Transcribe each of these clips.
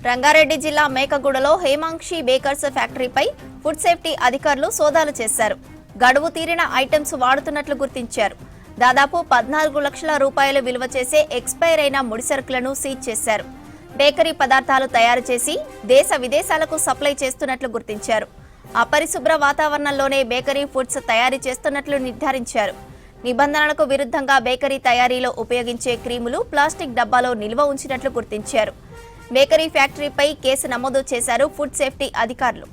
రంగారెడ్డి జిల్లా మేకగూడలో హేమాంక్షి baker's ఫ్యాక్టరీపై food safety అధికారులు సోదాలు చేశారు. గడువు తీరిన ఐటమ్స్ వాడుతున్నట్లు గుర్తించారు. దాదాపు 14 లక్షల రూపాయలు విలువ చేసే ఎక్స్పైర్ అయిన ముడిసరుకులను సీజ్ చేశారు. బేకరీ పదార్థాలు తయారు చేసి దేశ విదేశాలకు సప్లై చేస్తున్నట్లు గుర్తించారు. అపరిశుభ్ర వాతావరణంలోనే బేకరీ ఫుడ్స్ తయారీ చేస్తున్నట్లు నిర్ధారించారు. నిబంధనలకు విరుద్ధంగా బేకరీ తయారీలో ఉపయోగించే క్రీములు ప్లాస్టిక్ డబ్బాలో నిల్వ ఉంచినట్లు గుర్తించారు. బేకరీ ఫ్యాక్టరీపై కేసు నమోదు చేశారు ఫుడ్ సేఫ్టీ అధికారులు.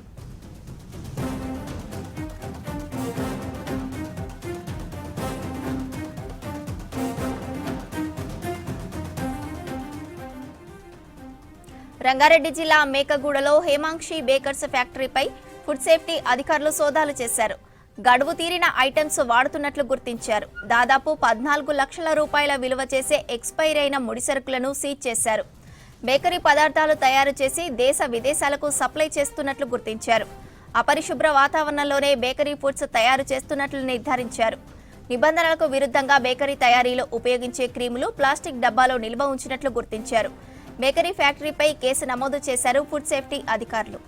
రంగారెడ్డి జిల్లా మేకగూడలో హేమాంక్షి బేకర్స్ ఫ్యాక్టరీపై ఫుడ్ సేఫ్టీ అధికారులు సోదాలు చేశారు. గడువు తీరిన ఐటమ్స్ వాడుతున్నట్లు గుర్తించారు. దాదాపు 14 లక్షల రూపాయల విలువ చేసే ఎక్స్పైర్ అయిన ముడిసరుకులను సీజ్ చేశారు. బేకరీ పదార్థాలు తయారు చేసి దేశ విదేశాలకు సప్లై చేస్తున్నట్లు గుర్తించారు. అపరిశుభ్ర వాతావరణంలోనే బేకరీ ఫుడ్స్ తయారు చేస్తున్నట్లు నిర్ధారించారు. నిబంధనలకు విరుద్ధంగా బేకరీ తయారీలో ఉపయోగించే క్రీములు ప్లాస్టిక్ డబ్బాలో నిల్వ ఉంచినట్లు గుర్తించారు. బేకరీ ఫ్యాక్టరీపై కేసు నమోదు చేశారు ఫుడ్ సేఫ్టీ అధికారులు.